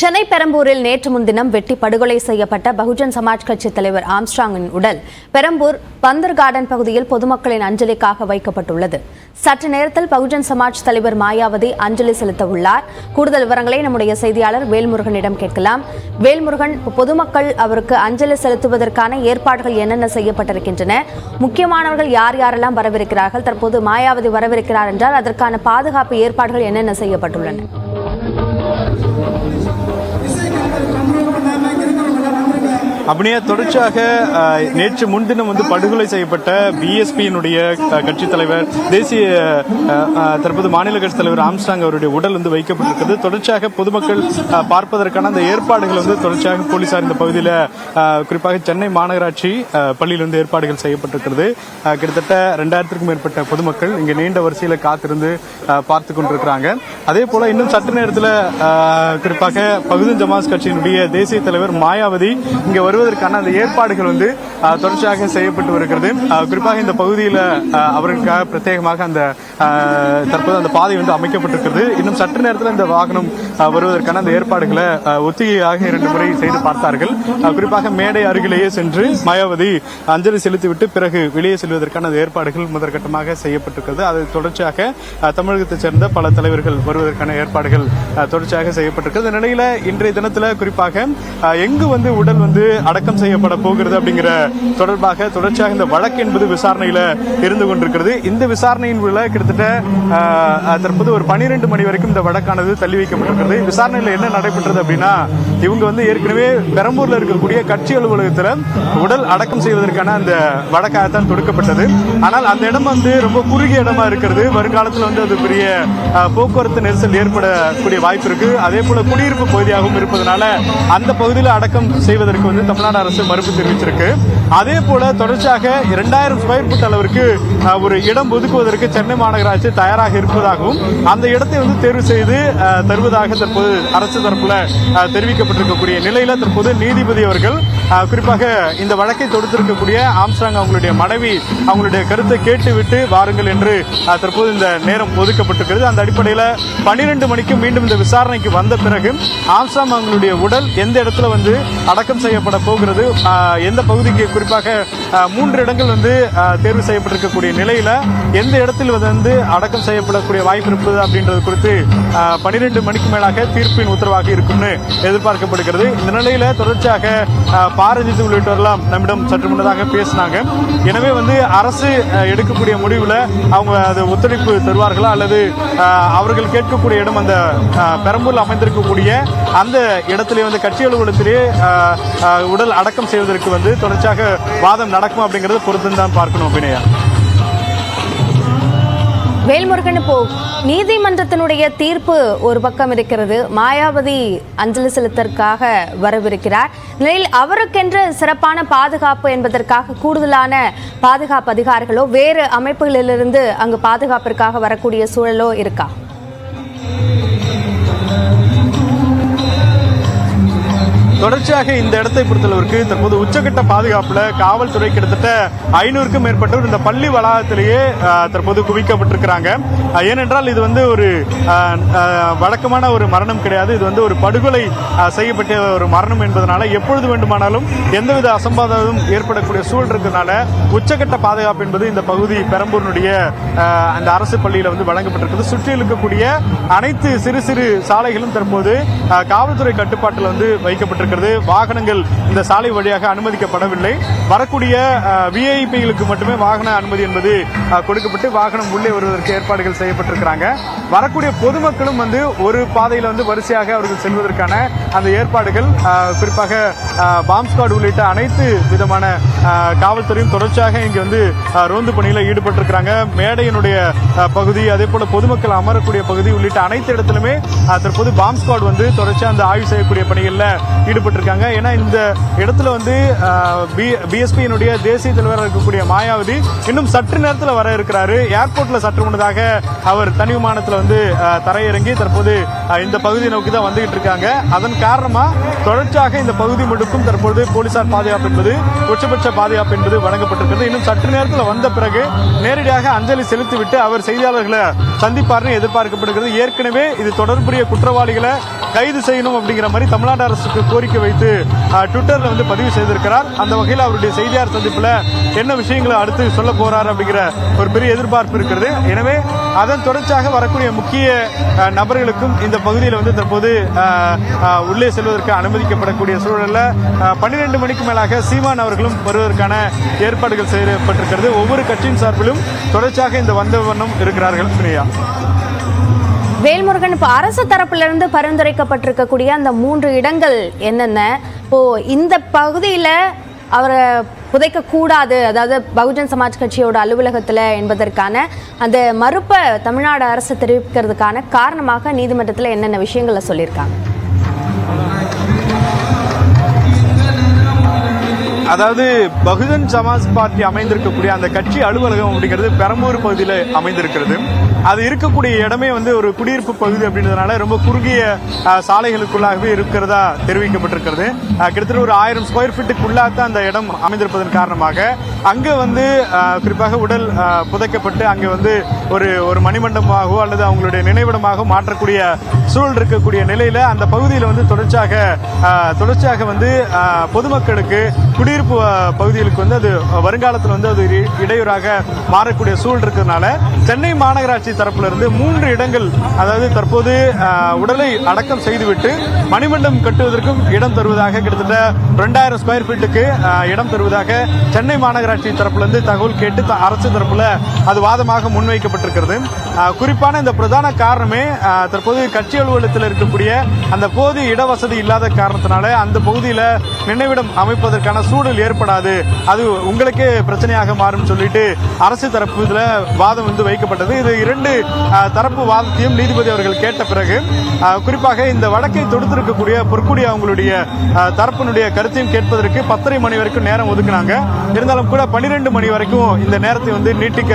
சென்னை பெரம்பூரில் நேற்று முன்தினம் வெட்டி படுகொலை செய்யப்பட்ட பகுஜன் சமாஜ் கட்சி தலைவர் ஆம்ஸ்ட்ராங்கின் உடல் பெரம்பூர் பந்தர் கார்டன் பகுதியில் பொதுமக்களின் அஞ்சலிக்காக வைக்கப்பட்டுள்ளது. சற்று நேரத்தில் பகுஜன் சமாஜ் தலைவர் மாயாவதி அஞ்சலி செலுத்த உள்ளார். கூடுதல் விவரங்களை நம்முடைய செய்தியாளர் வேல்முருகனிடம் கேட்கலாம். வேல்முருகன், பொதுமக்கள் அவருக்கு அஞ்சலி செலுத்துவதற்கான ஏற்பாடுகள் என்னென்ன செய்யப்பட்டிருக்கின்றன? முக்கியமானவர்கள் யார் யாரெல்லாம் வரவிருக்கிறார்கள்? தற்போது மாயாவதி வரவிருக்கிறார் என்றால் அதற்கான பாதுகாப்பு ஏற்பாடுகள் என்னென்ன செய்யப்பட்டுள்ளன? அப்படியே தொடர்ச்சியாக நேற்று முன்தினம் படுகொலை செய்யப்பட்ட பிஎஸ்பியினுடைய கட்சித் தலைவர் தேசிய தற்போது மாநில கட்சித் தலைவர் ஆம்ஸ்ட்ராங் அவருடைய உடல் வைக்கப்பட்டிருக்கிறது. தொடர்ச்சியாக பொதுமக்கள் பார்ப்பதற்கான அந்த ஏற்பாடுகள் தொடர்ச்சியாக போலீசார் இந்த பகுதியில் குறிப்பாக சென்னை மாநகராட்சி பள்ளியில் ஏற்பாடுகள் செய்யப்பட்டிருக்கிறது. கிட்டத்தட்ட 2000க்கும் மேற்பட்ட பொதுமக்கள் இங்கே நீண்ட வரிசையில் காத்திருந்து பார்த்து கொண்டிருக்கிறாங்க. அதே போல இன்னும் சற்று நேரத்தில் குறிப்பாக பகுஜன் சமாஜ் கட்சியினுடைய தேசிய தலைவர் மாயாவதி இங்கே வருவதற்கான அந்த ஏற்பாடுகள் தொடர்ச்சியாக செய்யப்பட்டு வருகிறது. குறிப்பாக இந்த பகுதியில் அவர்களுக்காக பிரத்யேகமாக அந்த தற்போது அந்த பாதை அமைக்கப்பட்டிருக்கிறது. இன்னும் சற்று நேரத்தில் இந்த வாகனம் வருவதற்கான அந்த ஏற்பாடுகளை ஒத்திகையாக 2 முறை செய்து பார்த்தார்கள். குறிப்பாக மேடை அருகிலேயே சென்று மாயாவதி அஞ்சலி செலுத்திவிட்டு பிறகு வெளியே செல்வதற்கான ஏற்பாடுகள் முதற்கட்டமாக செய்யப்பட்டிருக்கிறது. அது தொடர்ச்சியாக தமிழகத்தைச் சேர்ந்த பல தலைவர்கள் வருவதற்கான ஏற்பாடுகள் தொடர்ச்சியாக செய்யப்பட்டிருக்கிறது. இந்த நிலையில இன்றைய தினத்தில் குறிப்பாக எங்கு உடல் அடக்கம் செய்யப்பட போகிறது அப்படிங்கிற தொடர்பாக தொடர்ச்சியாக இந்த வழக்கு என்பது விசாரணையில இருந்து கொண்டிருக்கிறது. இந்த விசாரணையின் கிட்டத்தட்ட தற்போது ஒரு 12 மணி வரைக்கும் இந்த வழக்கானது தள்ளி வைக்கப்பட்டிருக்கிறது. விசாரணையில் என்ன நடைபெற்றது அப்படின்னா, இவங்க ஏற்கனவே பெரம்பூர்ல இருக்கக்கூடிய கட்சி அலுவலகத்தில் உடல் அடக்கம் செய்வதற்கான அந்த வழக்காகத்தான் தொடுக்கப்பட்டது. ஆனால் அந்த இடம் ரொம்ப குறுகிய இடமா இருக்கிறது. வருங்காலத்தில் அது பெரிய போக்குவரத்து நெரிசல் ஏற்படக்கூடிய வாய்ப்பு இருக்கு. அதே போல குடியிருப்பு பகுதியாகவும் இருப்பதனால அந்த பகுதியில் அடக்கம் செய்வதற்கு தமிழ்நாடு அரசு மறுப்பு தெரிவிச்சிருக்கு. அதே போல தொடர்ச்சியாக 2000 ஸ்கொயர் ஃபீட் அளவிற்கு ஒரு இடம் ஒதுக்குவதற்கு சென்னை மாநகராட்சி தயாராக இருப்பதாகவும் அந்த இடத்தை தேர்வு செய்து தருவதாக தற்போது அரசு தரப்புல தெரிவிக்கப்பட்டிருக்கக்கூடிய நிலையில தற்போது நீதிபதி அவர்கள் குறிப்பாக இந்த வழக்கை தொடுத்திருக்கக்கூடிய ஆம்ஸ்ட்ராங் அவங்களுடைய மனைவி அவங்களுடைய கருத்தை கேட்டுவிட்டு வாருங்கள் என்று தற்போது இந்த நேரம் ஒதுக்கப்பட்டிருக்கிறது. அந்த அடிப்படையில் 12 மணிக்கு மீண்டும் இந்த விசாரணைக்கு வந்த பிறகு ஆம்ஸ்ட்ராங் அவங்களுடைய உடல் எந்த இடத்துல அடக்கம் செய்யப்பட போகிறது, எந்த பகுதிக்கு குறிப்பாக 3 இடங்கள் தேர்வு செய்யப்பட்டிருக்கக்கூடிய நிலையில எந்த இடத்தில் அடக்கம் செய்யப்படக்கூடிய வாய்ப்பு இருப்பது அப்படின்றது குறித்து 12 மணிக்கு மேலாக தீர்ப்பின் உத்தரவாக இருக்கும்னு எதிர்பார்க்கப்படுகிறது. இந்த நிலையில தொடர்ச்சியாக பாரதித்து உள்ளிட்டவரெல்லாம் நம்மிடம் சற்று முன்னதாக பேசினாங்க. எனவே அரசு எடுக்கக்கூடிய முடிவுல அவங்க அது ஒத்துழைப்பு தருவார்களா அல்லது அவர்கள் கேட்கக்கூடிய இடம் அந்த பெரம்பூர்ல அமைந்திருக்கக்கூடிய அந்த இடத்திலே கட்சி அலுவலகத்திலே உடல் அடக்கம் செய்வதற்கு தொடர்ச்சியாக வாதம் நடக்கும் அப்படிங்கறது பொறுத்துதான் பார்க்கணும். அபிநயா வேல்முருகன், இப்போ நீதிமன்றத்தினுடைய தீர்ப்பு ஒரு பக்கம் இருக்கிறது. மாயாவதி அஞ்சலி செலுத்தற்காக வரவிருக்கிறார். நிலையில் அவருக்கென்று சிறப்பான பாதுகாப்பு என்பதற்காக கூடுதலான பாதுகாப்பு அதிகாரிகளோ வேறு அமைப்புகளிலிருந்து அங்கு பாதுகாப்பிற்காக வரக்கூடிய சூழலோ இருக்கா? தொடர்ச்சியாக இந்த இடத்தை பொறுத்தளவிற்கு தற்போது உச்சகட்ட பாதுகாப்புல காவல்துறை கிட்டத்தட்ட 500க்கும் மேற்பட்டவர் இந்த பள்ளி வளாகத்திலேயே தற்போது குவிக்கப்பட்டிருக்கிறாங்க. ஏனென்றால் இது ஒரு வழக்கமான ஒரு மரணம் கிடையாது. இது ஒரு படுகொலை செய்யப்பட்ட ஒரு மரணம் என்பதனால எப்பொழுது வேண்டுமானாலும் எந்தவித அசம்பாவிதமும் ஏற்படக்கூடிய சூழல் இருக்கிறதுனால உச்சகட்ட பாதுகாப்பு என்பது இந்த பகுதி பெரம்பூரினுடைய அந்த அரசு பள்ளியில வழங்கப்பட்டிருக்கிறது. சுற்றி இருக்கக்கூடிய அனைத்து சிறு சிறு சாலைகளும் தற்போது காவல்துறை கட்டுப்பாட்டில் வைக்கப்பட்டிருக்கிறது. வாகனங்கள் இந்த சாலை வழியாக அனுமதிக்கப்படவில்லை. வரக்கூடிய விஐபிகளுக்கு மட்டுமே வாகன அனுமதி என்பது கொடுக்கப்பட்டு வாகனம் உள்ளே வருவதற்கு ஏற்பாடுகள் செய்யப்பட்டிருக்கிறாங்க. வரக்கூடிய பொதுமக்களும் ஒரு பாதையில் வரிசையாக அவர்கள் செல்வதற்கான அந்த ஏற்பாடுகள் குறிப்பாக பாம்ப் ஸ்குவாட் உள்ளிட்ட அனைத்து விதமான காவல்துறையும் தொடர்ச்சியாக இங்கு ரோந்து பணியில் ஈடுபட்டிருக்கிறாங்க. மேடையினுடைய பகுதி அதே போல பொதுமக்கள் அமரக்கூடிய பகுதி உள்ளிட்ட அனைத்து இடத்திலுமே தற்போது பாம்ப் ஸ்குவாட் தொடர்ச்சியாக அந்த ஆய்வு செய்யக்கூடிய பணிகளில் ஈடுபட்டிருக்காங்க. ஏன்னா இந்த இடத்துல பிஎஸ்பியினுடைய தேசிய தலைவராக இருக்கக்கூடிய மாயாவதி இன்னும் சற்று நேரத்தில் வர இருக்கிறாரு. ஏர்போர்ட்ல சற்று முன்னதாக அவர் தனி விமானத்தில் தரையிறங்கி தற்போது இந்த பகுதியை நோக்கி தான் வந்துகிட்டு இருக்காங்க. அதன் காரணமா தொடர்ச்சியாக இந்த பகுதி முழுக்கும் தற்போது போலீசார் பாதுகாப்பு என்பது உச்சபட்ச பாதுகாப்பு என்பது வழங்கப்பட்டிருக்கிறது. இன்னும் சற்று நேரத்தில் வந்த பிறகு நேரடியாக அஞ்சலி செலுத்திவிட்டு அவர் செய்தியாளர்களை சந்திப்பார்னு எதிர்பார்க்கப்படுகிறது. ஏற்கனவே இது தொடர்புடைய குற்றவாளிகளை கைது செய்யணும் அப்படிங்கிற மாதிரி தமிழ்நாடு அரசுக்கு கோரிக்கை வைத்து ட்விட்டர்ல வந்து பதிவு செய்திருக்கிறார். அந்த வகையில் அவருடைய செய்தியாளர் சந்திப்பில் என்ன விஷயங்களை அடுத்து சொல்ல போறார் அப்படிங்கிற ஒரு பெரிய எதிர்பார்ப்பு இருக்கிறது. எனவே அதன் தொடர்ச்சியாக வரக்கூடிய முக்கிய நபர்களுக்கும் இந்த பகுதியில் வந்து தற்போது உள்ளே செல்வதற்கு அனுமதிக்கப்படக்கூடிய சூழலில் 12 மணிக்கு மேலாக சீமான் அவர்களும் வருவதற்கான ஏற்பாடுகள் செய்யப்பட்டிருக்கிறது. ஒவ்வொரு கட்சியின் சார்பிலும் தொடர்ச்சியாக இந்த வந்த வண்ணம் இருக்கிறார்கள். பிரியா வேல்முருகன், இப்ப அரசு தரப்பிலிருந்து பரிந்துரைக்கப்பட்டிருக்கக்கூடிய அந்த 3 இடங்கள் என்னென்ன? இப்போ இந்த பகுதியில அவரை புதைக்க கூடாது, அதாவது பகுஜன் சமாஜ் கட்சியோட அலுவலகத்தில் என்பதற்கான அந்த மறுப்பை தமிழ்நாடு அரசு தெரிவிக்கிறதுக்கான காரணமாக நீதிமன்றத்தில் என்னென்ன விஷயங்களை சொல்லியிருக்காங்க? அதாவது பகுஜன் சமாஜ் பார்ட்டி அமைந்திருக்கக்கூடிய அந்த கட்சி அலுவலகம் அப்படிங்கிறது பெரம்பூர் பகுதியில் அமைந்திருக்கிறது. அது இருக்கக்கூடிய இடமே வந்து ஒரு குடியிருப்பு பகுதி அப்படின்றதுனால ரொம்ப குறுகிய சாலைகளுக்குள்ளாகவே இருக்கிறதா தெரிவிக்கப்பட்டிருக்கிறது. கிட்டத்தட்ட ஒரு 1000 ஸ்கொயர் ஃபீட்டுக்குள்ளாக அந்த இடம் அமைந்திருப்பதன் காரணமாக அங்கே வந்து குறிப்பாக உடல் புதைக்கப்பட்டு அங்கே வந்து ஒரு மணிமண்டபமாகவோ அல்லது அவங்களுடைய நினைவிடமாக மாற்றக்கூடிய சூழல் இருக்கக்கூடிய நிலையில அந்த பகுதியில் வந்து தொடர்ச்சியாக வந்து பொதுமக்களுக்கு குடியிருப்பு பகுதிகளுக்கு வந்து அது வருங்காலத்தில் வந்து அது இடையூறாக மாறக்கூடிய சூழல் இருக்கிறதுனால சென்னை மாநகராட்சி தரப்புல இருந்து 3 இடங்கள், அதாவது தற்போது உடலை அடக்கம் செய்துவிட்டு மணிமண்டபம் கட்டுவதற்கும் இடம் தருவதாக கிட்டத்தட்ட 2000 ஸ்கொயர் ஃபீட்டுக்கு இடம் தருவதாக சென்னை மாநகராட்சி தரப்புல இருந்து தகவல் கேட்டு அரசு தரப்புல அது வாதமாக முன்வைக்கப்பட்டிருக்கிறது. குறிப்பான இந்த பிரதான காரணமே தற்போது கட்சி அலுவலகத்தில் இருக்கக்கூடிய அந்த போதிய இடவசதி இல்லாத காரணத்தினால அந்த பகுதியில் நினைவிடம் அமைப்பதற்கான சூழல் ஏற்படாது, அது உங்களுக்கே பிரச்சனையாக மாறும் சொல்லிட்டு அரசு தரப்பு இதுல வாதம் வந்து வைக்கப்பட்டது. இது 2 தரப்பு வாதத்தையும் நீதிபதி அவர்கள் கேட்ட பிறகு குறிப்பாக இந்த வழக்கை தொடுத்திருக்கக்கூடிய பொற்குடி அவங்களுடைய தரப்பினுடைய கருத்தையும் கேட்பதற்கு 10:30 மணி வரைக்கும் நேரம் ஒதுக்கினாங்க. இருந்தாலும் கூட 12 மணி வரைக்கும் இந்த நேரத்தை வந்து நீட்டிக்க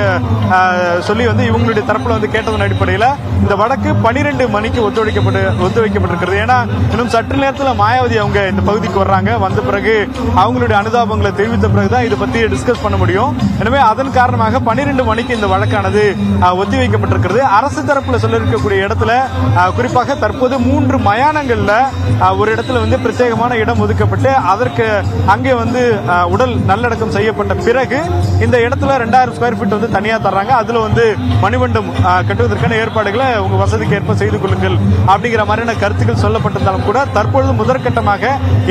சொல்லி வந்து இவங்களுடைய தரப்புல வந்து கேட்டதன் அடிப்படையில் இந்த வழக்கு 12 மணிக்கு ஒத்துழைக்கப்பட்டிருக்கிறது. ஏன்னா இன்னும் சற்று நேரத்தில் மாயாவதி அவங்க இந்த பகுதிக்கு வர்றாங்க. வந்த பிறகு அவங்களுடைய அனுதாபங்களை தெரிவித்த பிறகுதான் இதை பத்தி டிஸ்கஸ் பண்ண முடியும். எனவே அதன் காரணமாக 12 மணிக்கு இந்த வழக்கானது ஒத்திவைக்கப்பட்டிருக்கிறது. அரசு தரப்புல சொல்லிருக்கக்கூடிய இடத்துல குறிப்பாக தற்போது 3 மயானங்கள்ல ஒரு இடத்துல வந்து பிரத்யேகமான இடம் ஒதுக்கப்பட்டு அதற்கு அங்கே வந்து உடல் நல்லடக்கம் செய்யப்பட்ட பிறகு இந்த இடத்துல 2000 ஸ்கொயர் ஃபீட் வந்து தனியா தர்றாங்க. அதுல வந்து மணிமண்டம் கட்டுவதற்கான ஏற்பாடுகளை உங்க வசதிக்கு ஏற்ப செய்து கொள்ளுங்கள் அப்படிங்கிற மாதிரியான கருத்துக்கள் சொல்லப்பட்டிருந்தாலும் கூட தற்பொழுது முதற்கட்டமாக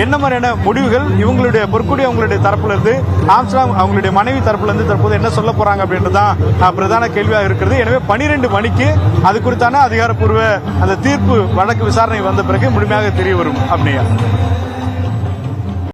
என்ன மாதிரியான முடிவுகள் இவங்களுடைய பொற்குடி அவங்களுடைய தரப்புல இருந்து ஆம்ஸ்ட்ராங் அவங்களுடைய மனைவி தரப்புல இருந்து தற்போது என்ன சொல்ல போறாங்க அப்படின்றதான் பிரதான கேள்வியாக இருக்கிறது. எனவே 12 மணிக்கு அது குறித்தான அதிகாரப்பூர்வ அந்த தீர்ப்பு வழக்கு விசாரணை வந்த பிறகு முழுமையாக தெரிய வரும். அப்படியா